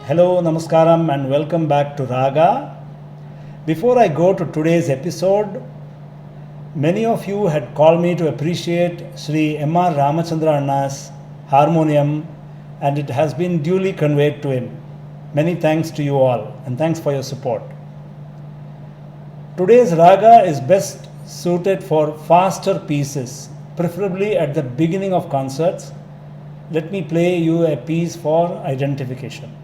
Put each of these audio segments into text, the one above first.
Hello, Namaskaram, and welcome back to Raga. Before I go to today's episode, many of you had called me to appreciate Sri M.R. Ramachandra Anna's harmonium, and it has been duly conveyed to him. Many thanks to you all, and thanks for your support. Today's Raga is best suited for faster pieces, preferably at the beginning of concerts. Let me play you a piece for identification.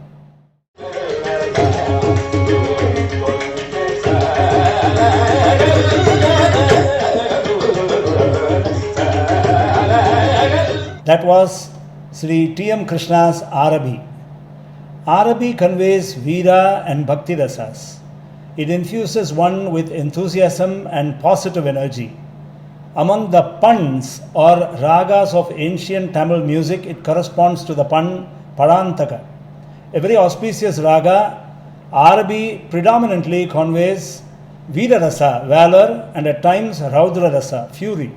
That was Sri T.M. Krishna's Arabi. Arabi conveys Veera and Bhakti rasas. It infuses one with enthusiasm and positive energy. Among the Pans or ragas of ancient Tamil music, it corresponds to the Pan Padantaka. A very auspicious raga, Arabi predominantly conveys Veera rasa, valor, and at times Raudra rasa, fury.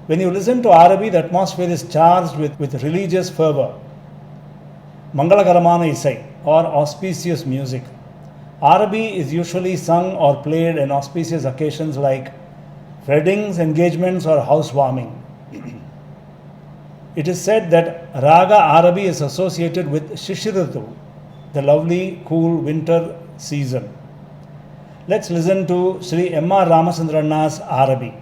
When you listen to Arabi, the atmosphere is charged with religious fervor. Mangalakaramana Isai or auspicious music. Arabi is usually sung or played in auspicious occasions like weddings, engagements, or housewarming. It is said that Raga Arabi is associated with Shishiratu, the lovely, cool winter season. Let's listen to Sri M.R. Ramachandranna's Arabi.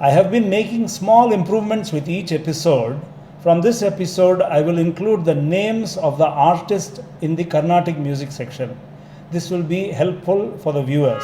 I have been making small improvements with each episode. From this episode, I will include the names of the artists in the Carnatic music section. This will be helpful for the viewers.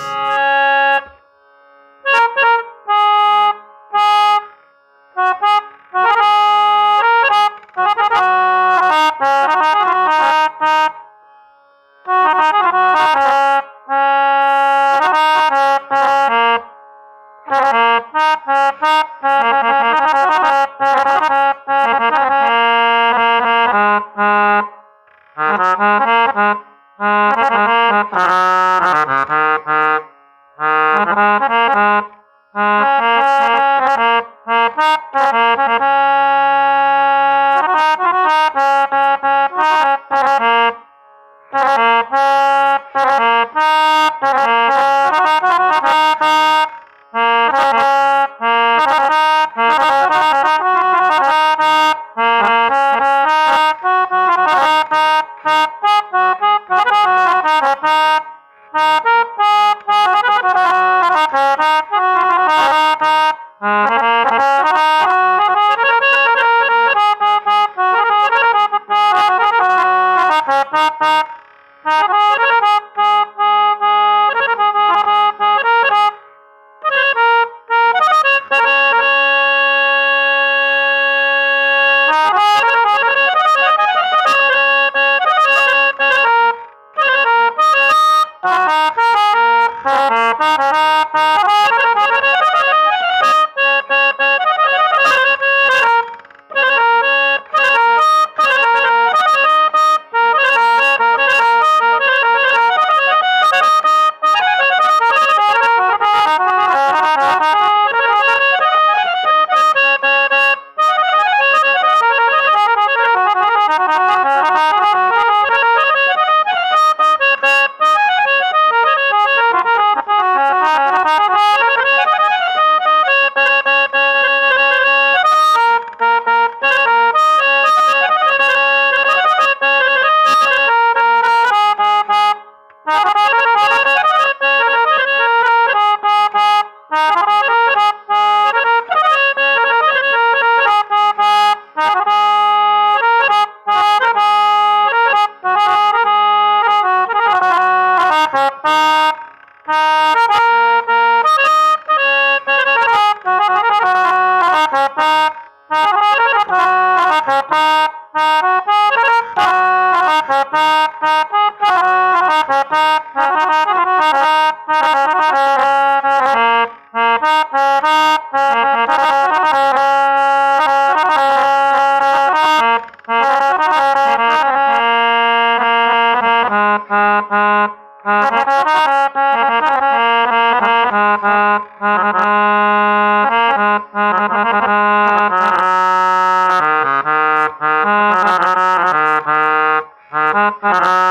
Ha ha ha.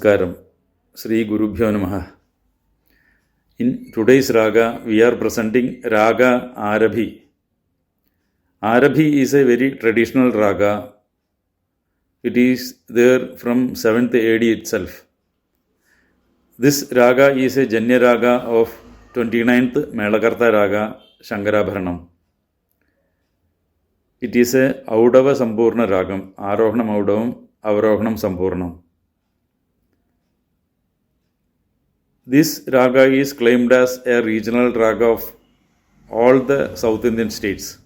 Namaskaram. Sri Gurubhyo Namaha. In today's raga, we are presenting Raga Arabhi. Arabhi is a very traditional raga. It is there from 7th AD itself. This raga is a Janya raga of 29th Melakarta raga Shankarabharanam. It is a Audava Sampurna ragam, Arohanam Audavam, Avarohanam Sampurnam. This raga is claimed as a regional raga of all the South Indian states.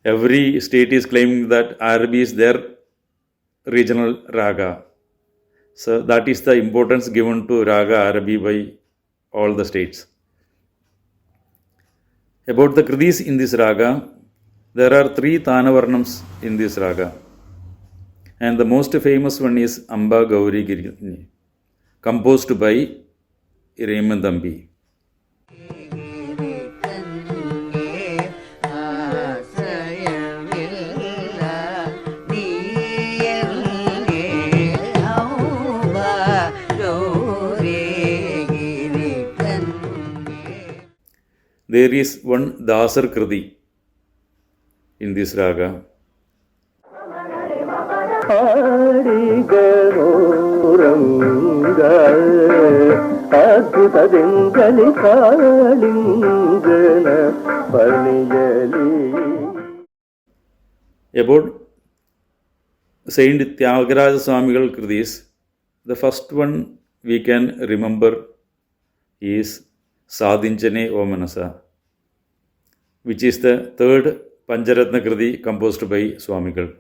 Every state is claiming that Arabi is their regional raga. So that is the importance given to Raga Arabi by all the states. About the Kridis in this raga, there are 3 Tanavarnams in this raga. And the most famous one is Amba Gauri Girini, composed by Raymond Thambi. There is one Dasar Kriti in this raga. About Saint Tyagaraja Swamigal Kritis, the first one we can remember is Sadhinchane Omanasa, which is the 3rd Pancharatna Kriti composed by Swamigal.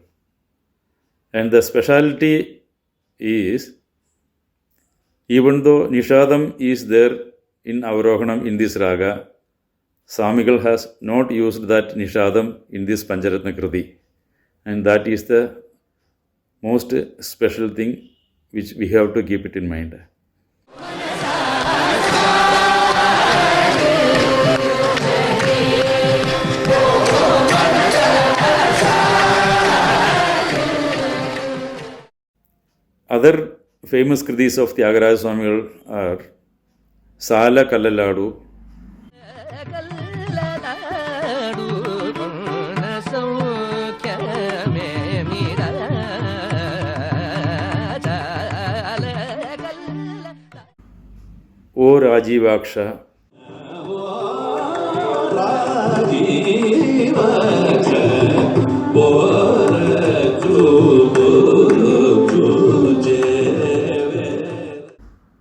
And the speciality is, even though Nishadam is there in Avarohanam in this raga, Swamigal has not used that Nishadam in this Pancharatna Kriti. And that is the most special thing which we have to keep it in mind. Other famous Kritis of Tyagaraja Swamigal are Sala Kallaladu, O Rajivaksha,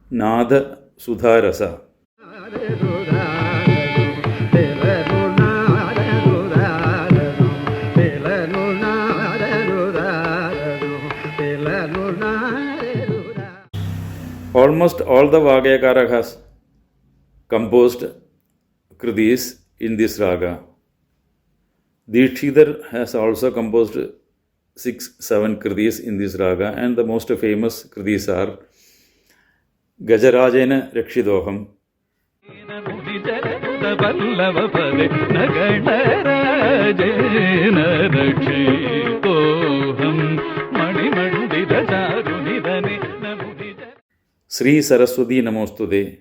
Nada Sudharasa. Almost all the Vagyakara has composed Kritis in this raga. Dikshidhar has also composed 6-7 Kritis in this raga, and the most famous Kritis are Gajarajena Rakshidoham, Sri Saraswati Namostude,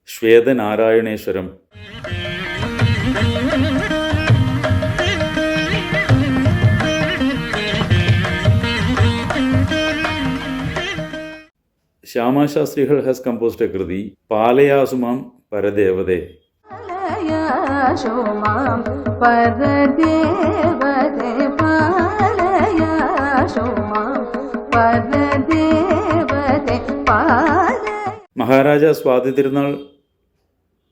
Shveda Narayaneshwaram, Shyama Shastrigal has composed a Kriti, Palayasumam Paradevade. Maharaja Swadhi Tirunal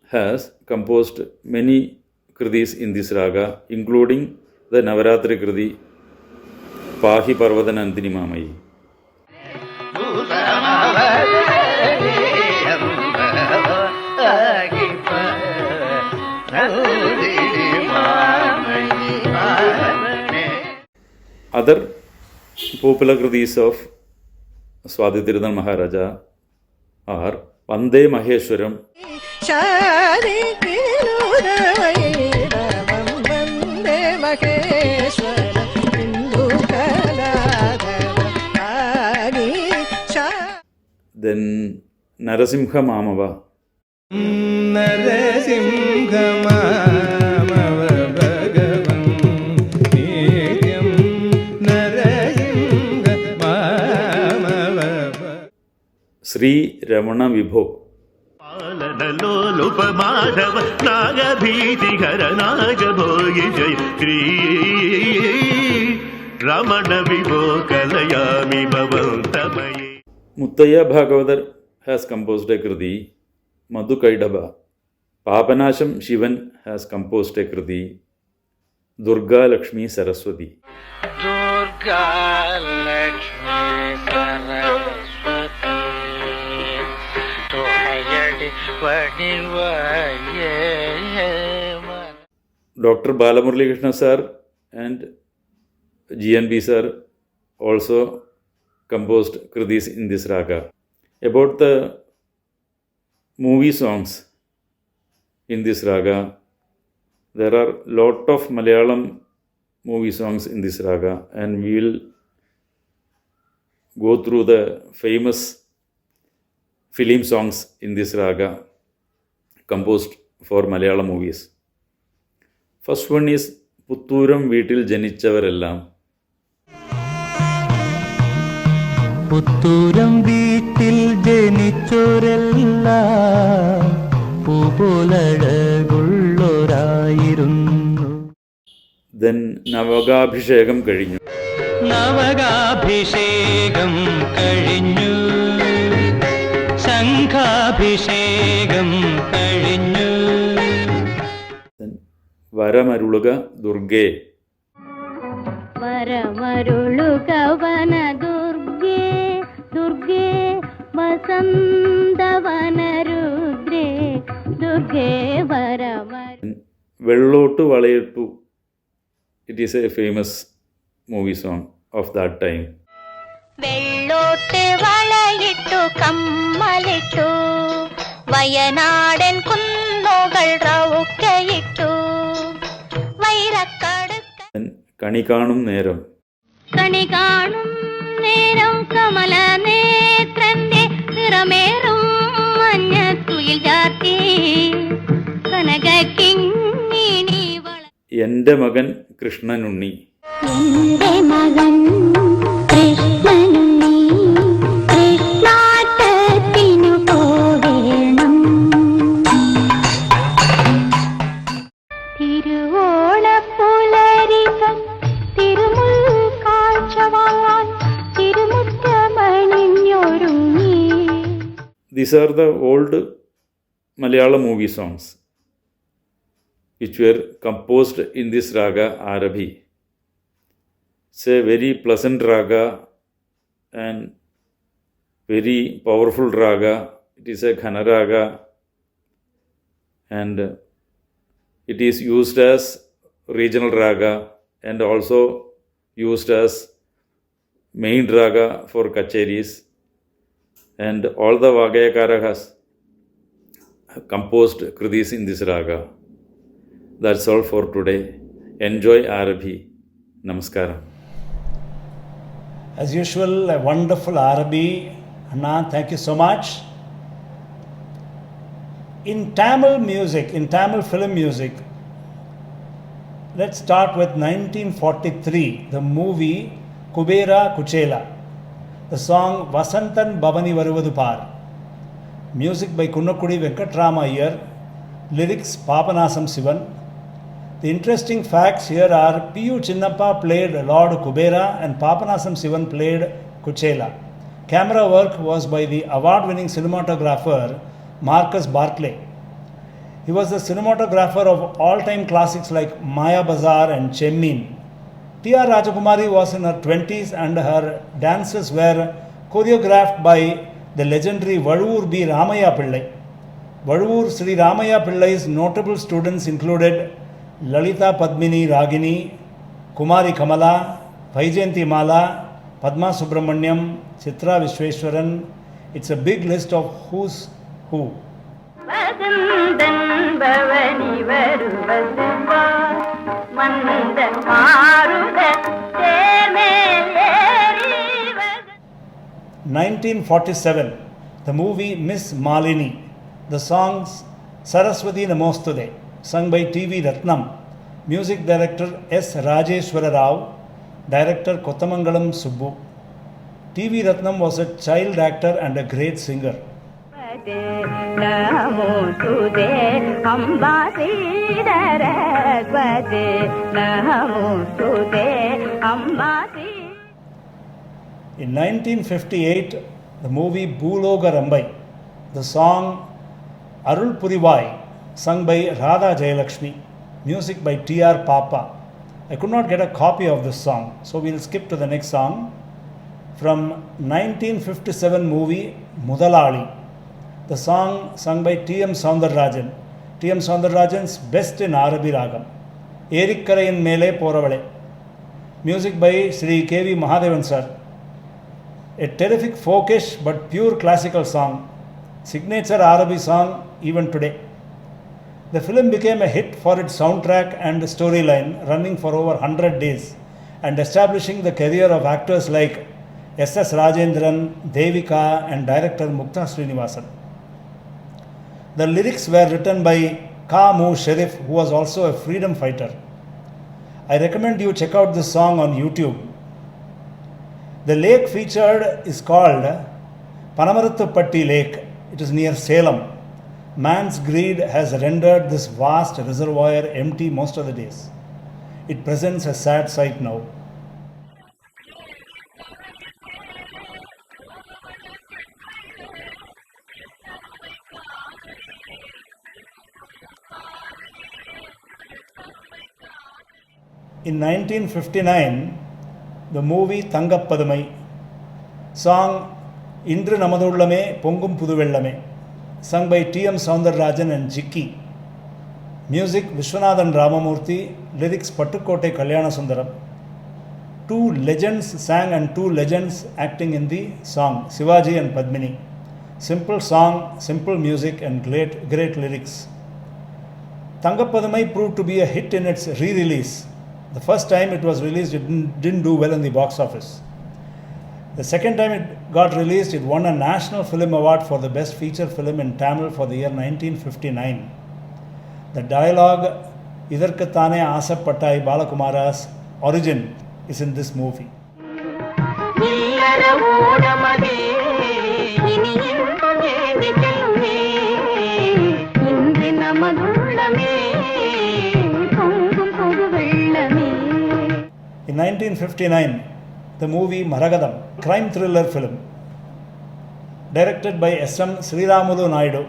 has composed many Kritis in this raga, including the Navaratri Kriti, Pahi Parvadanandini Mamayi. Other popular Kritis of Swathi Thirunal Maharaja R Vande Maheshwaram. Then Narasimha Mamava. Narasimha Mamava Bhagavan Nityam Narasimha Mamava Sri Ramana Vibho. పాలనలోలుప మాధవ నాగభీతిహర నాగభోగి జయ శ్రీ రమణ విభో కలయామి భవంతమయే. Muttaya Bhagavatar has composed a kriti. Madhu Kaidaba. Papanasham Shivan has composed a kriti. Durga Lakshmi Saraswati. Durga Lakshmi Saraswati Tuhayadi Vanivaye. Dr. Balamurali Krishna sir and GNB sir also composed kritis in this raga. About the movie songs in this raga, there are lot of Malayalam movie songs in this raga, and we will go through the famous film songs in this raga composed for Malayalam movies. First one is Putturam Veetil Janichavareല്ലാം. പുത്തൂരം വീട്ടിൽ ജനിച്ചോരെല്ലാം പൂപോലഴകുള്ളോരായിരുന്നു. Then Navagabhishekam കഴിഞ്ഞു. നവകാഭിഷേകം കഴിഞ്ഞു, ശംഖാഭിഷേകം കഴിഞ്ഞു. Then വരമരുളുക ദുർഗേ. വരമരുളുക വന ദുർഗേ ദുർഗേ വസന്തവനരുദ്രേ ദുർഗേ വരമരു. വെള്ളോട്ട് വളയിട്ടു. It is a famous movie song of that time. വെള്ളോട്ട് വളയിട്ടു കമ്മലിട്ടു വയനാടൻ കുന്നുകൾ റൗക്കയിട്ടു വൈരക്കടുക്ക Then കണി കാണും നേരം. കണി കാണും നേരം കമല നേത്രന്റെ നിറമേറും മഞ്ഞ തുയിൽ ചാർത്തി കനകിങ്ങിണി വള. എൻ്റെ മകൻ കൃഷ്ണനുണ്ണി. എന്റെ മകൻ കൃഷ്ണനുണ്ണി കൃഷ്ണാട്ടത്തിനു പോവേണം. തിരുവോണപ്പുലരികൾ തിരുമുൽ കാഴ്ച വാങ്ങാൻ തിരുമുറ്റമണിഞ്ഞൊരുങ്ങി. These are the old Malayalam movie songs which were composed in this raga Arabhi. It's a very pleasant raga and very powerful raga. It is a Ghana raga and it is used as regional raga and also used as main raga for kacheris, and all the Vagayakaras composed kritis in this raga. That's all for today. Enjoy Arabhi. Namaskaram. As usual, a wonderful Arabi. Anna, thank you so much. In Tamil music, in Tamil film music, let's start with 1943, the movie Kubera Kuchela, the song Vasantan Bhavani Varuvadu Par, music by Kunnakudi Venkatrama Iyer, lyrics Papanasam Sivan. The interesting facts here are P.U. Chinnappa played Lord Kubera and Papanasam Sivan played Kuchela. Camera work was by the award-winning cinematographer Marcus Barclay. He was the cinematographer of all-time classics like Maya Bazaar and Chemmin. T.R. Rajakumari was in her 20s and her dances were choreographed by the legendary Vaduvur B. Ramaya Pillai. Vaduvur Sri Ramaya Pillai's notable students included Lalita Padmini Ragini, Kumari Kamala, Vaijayanti Mala, Padma Subramaniam, Chitra Vishweshwaran. It's a big list of who's who. Vasanthan பவனி வருவதுவா மந்த மாருத தேர்மேல் ஏறி 1947, the movie Miss Malini. The songs Saraswati Namostude, sung by T.V. Ratnam. Music director S. Rajeshwara Rao. Director Kottamangalam Subbu. T.V. Ratnam was a child actor and a great singer. Namo சுதே Amba சீதரஸ்வதே Namo சுதே Amba In 1958, the movie Bhuloga Rambai. The song Arul Purivai, sung by Radha Jayalakshmi. Music by T.R. Papa. I could not get a copy of this song, so we'll skip to the next song. From 1957 movie Mudalali. The song sung by T.M. Soundararajan. T.M. Soundararajan's best in Arabi Ragam. Erikkarayin Mele Poravale. Music by Sri K.V. Mahadevan sir. A terrific folkish but pure classical song. Signature Arabi song even today. The film became a hit for its soundtrack and storyline, running for over 100 days and establishing the career of actors like S.S. Rajendran, Devika and director Mukta Srinivasan. The lyrics were written by Ka Mu Sharif, who was also a freedom fighter. I recommend you check out this song on YouTube. The lake featured is called Panamaratthupatti Lake. It is near Salem. Man's greed has rendered this vast reservoir empty most of the days. It presents a sad sight now. In 1959, the movie Thangappadamai, song Indru Namadullame Pongum Puduvellame, sung by T.M. Soundararajan and Jikki. Music Vishwanathan Ramamurthy, lyrics Pattukkote Kalyana Sundaram. Two legends sang and two legends acting in the song, Sivaji and Padmini. Simple song, simple music and great lyrics. Thangappadamai proved to be a hit in its re-release. The first time it was released, it didn't do well in the box office. The second time it got released, it won a National Film Award for the Best Feature Film in Tamil for the year 1959. The dialogue, Idarkathane Asapattai Balakumara's origin is in this movie. In 1959, the movie Maragadam, crime thriller film, directed by S.M. Sriramulu Naidu.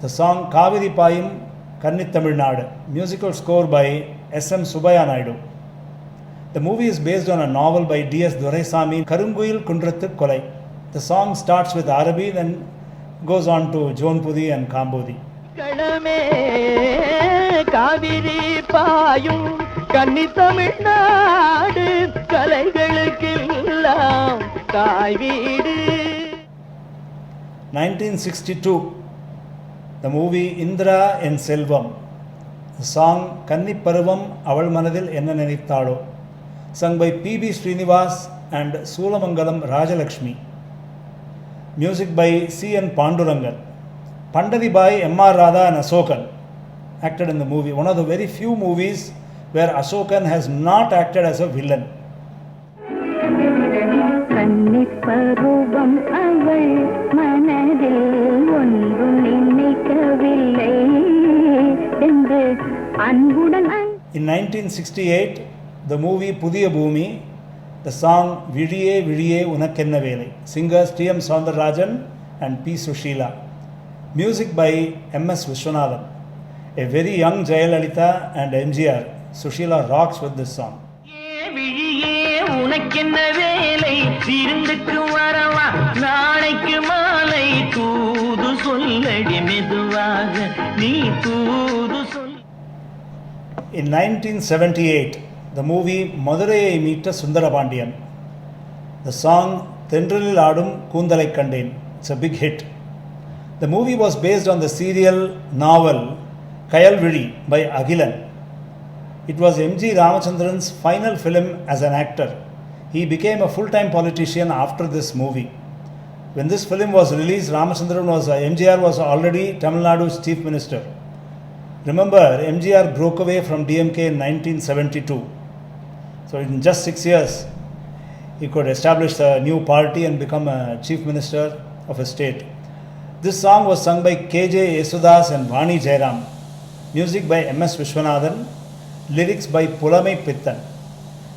The song Kaviri Payum Kannit Tamil Nadu, musical score by S.M. Subaya Naidu. The movie is based on a novel by D.S. Doraisamy, Karunguyil Kundrathu Kolai. The song starts with Arabi, then goes on to Jonpudi and Kambudi. களமே Kaveri பாயும் கன்னி தமிழ்நாடு கலைகளுக்கெல்லாம் தாய் வீடு. 1962, the movie Indra en Selvam. The song Kanni Paruvam Aval Manadil Enna Nenithalo, sung by P.B. Srinivas and Sulamangalam Rajalakshmi. Music by C.N. Pandurangan. Pandaribai, M.R. Radha and Asokan acted in the movie. One of the very few movies where Asokan has not acted as a villain. கன்னிப்பருவம் அவள் மனதில் ஒன்றும் நினைக்கவில்லை என்று அன்புடன் In 1968, the movie Pudhiya Bhoomi, the song Vidiye Vidiye Unakkenna Velai, singers T.M. Soundararajan and P. Sushila. Music by M.S. Vishwanathan. A very young Jayalalitha and MGR. Sushila rocks with this song. விழியே உனக்கென்ன வேலை விருந்துக்கு வரவா நாளைக்கு மாலை தூது சொல்லடி மெதுவாக நீ தூது சொல். In 1978, the movie Madurai Meeta Sundarapandiyan. The song Tendril Adum Koondalai Kandeen. It's a big hit. The movie was based on the serial novel Kayal Vidi by Agilan. It was M.G. Ramachandran's final film as an actor. He became a full-time politician after this movie. When this film was released, MGR was already Tamil Nadu's chief minister. Remember, MGR broke away from DMK in 1972. So in just 6 years, he could establish a new party and become a chief minister of a state. This song was sung by KJ Yesudas and Vani Jairam. Music by MS Vishwanathan. Lyrics by Pulamai Pittan.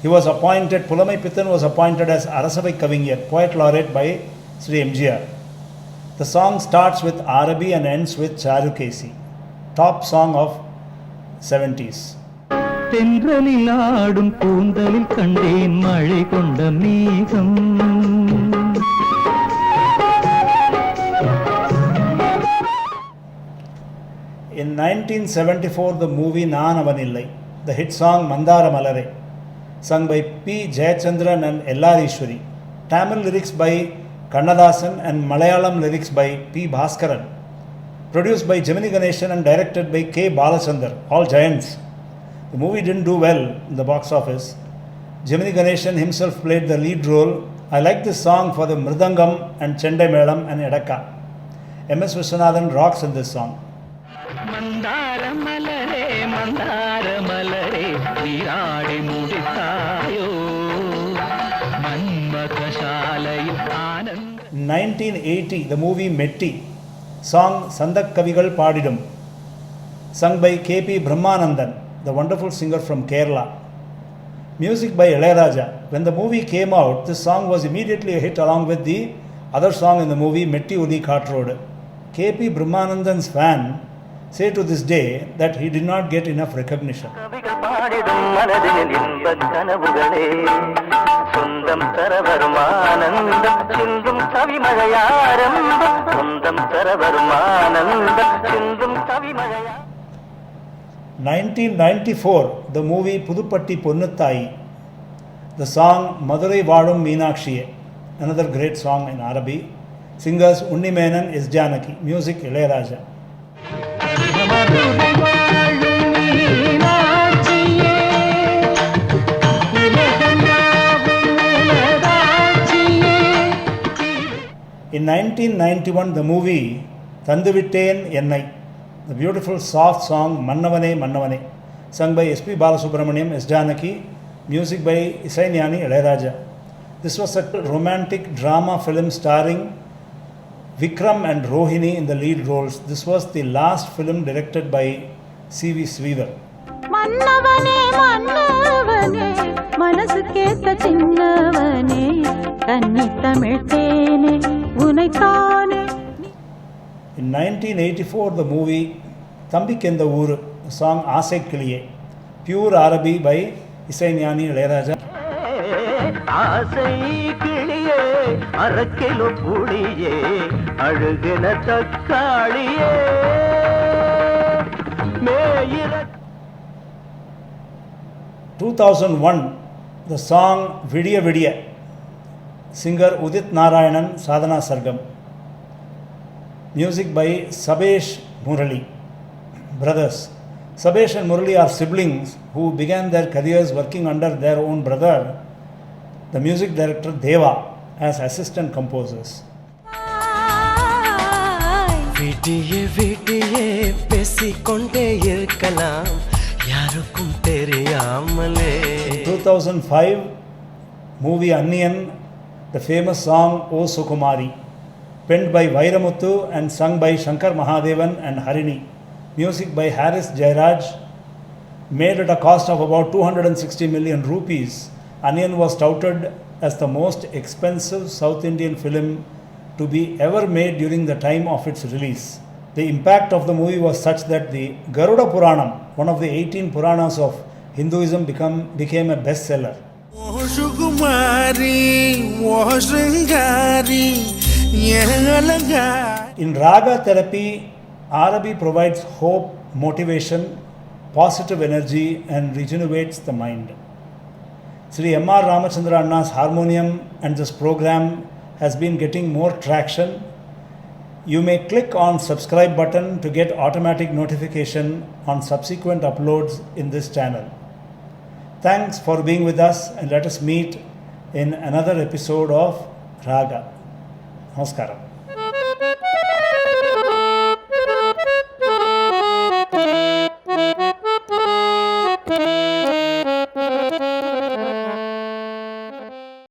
Pulamai Pittan was appointed as Arasavai Kavinyar, poet laureate by Sri MGR. The song starts with Arabi and ends with Charukesi. Top song of 70s. தென்றலில் ஆடும் கூந்தலில் கண்டேன் மழை கொண்ட மேகம். In 1974, the movie Naan Avanillai, the hit song Mandara Malare, sung by P. Jayachandran and L.R. Ishwari, Tamil lyrics by Kannadasan and Malayalam lyrics by P. Bhaskaran, produced by Gemini Ganeshan and directed by K. Balachandar, all giants. The movie didn't do well in the box office. Gemini Ganeshan himself played the lead role. I like this song for the Mridangam and Chendai Melam and Edakka. MS Vishwanathan rocks in this song. மந்தார மலரே மந்தார மலரே நீராடி முடித்தாயோ மன்மதசாலையில் ஆனந்த. In 1980, the movie Metti, song Sandak Kavigal Padidum, sung by K.P. Brahmanandan, the wonderful singer from Kerala. Music by Ilayaraja. When the movie came out, this song was immediately a hit along with the other song in the movie, Metti Udi Kaatrodu. K.P. Brahmanandan's fan say to this day that he did not get enough recognition. கவிகள் பாடிடும் மனதில் இன்பக் கனவுகளே சொந்தம் தரவரும் ஆனந்தம் சிந்தும் கவிமழையாரம்பம் சொந்தம் தரவரும் ஆனந்தம் சிந்தும் கவிமழையா. 1994, the movie Pudupatti Ponnuttai, the song Madurai Vaadum Meenakshiye, another great song in Arabi. Singers Unni Menon, S. Janaki. Music Ilayaraja. In 1991, the movie Thanduvitten Ennai, the beautiful soft song Mannavane Mannavane, sung by S.P. Balasubramaniam, S. Janaki, music by Isaignani Ilayaraja. This was a romantic drama film starring Vikram and Rohini in the lead roles. This was the last film directed by C.V. Sridhar. மன்னவனே மன்னவனே மனசுக்கேத்த சின்னவனே கன்னி தமிழ் தேனே உனைத்தானே. In 1984, the movie Thambikenda Ooru, the song Aasai Kiliye, pure Arabi by Isaignani Ilayaraja. ஆசை கிளியே அரக்கிலோ புளியே அழுகின தக்காளியே மேயிர. 2001, the song Vidiya Vidiya, singer Udit Narayanan, Sadhana Sargam. Music by Sabesh Murali. Brothers. Sabesh and Murali are siblings who began their careers working under their own brother, the music director Deva, as assistant composers. விடியே விடியே பேசிக்கொண்டே இருக்கலாம் யாருக்கும் தெரியாமலே. In 2005, movie Anniyan, the famous song O Sukumari, penned by Vairamuthu and sung by Shankar Mahadevan and Harini. Music by Haris Jairaj, made at a cost of about 260 million rupees. Anniyan was touted as the most expensive South Indian film to be ever made during the time of its release. The impact of the movie was such that the Garuda Puranam, one of the 18 Puranas of Hinduism, became a bestseller. In Raga therapy, Arabi provides hope, motivation, positive energy and rejuvenates the mind. Sri M.R. Ramachandra Anna's harmonium and this program has been getting more traction. You may click on subscribe button to get automatic notification on subsequent uploads in this channel. Thanks for being with us, and let us meet in another episode of Raga. Namaskaram.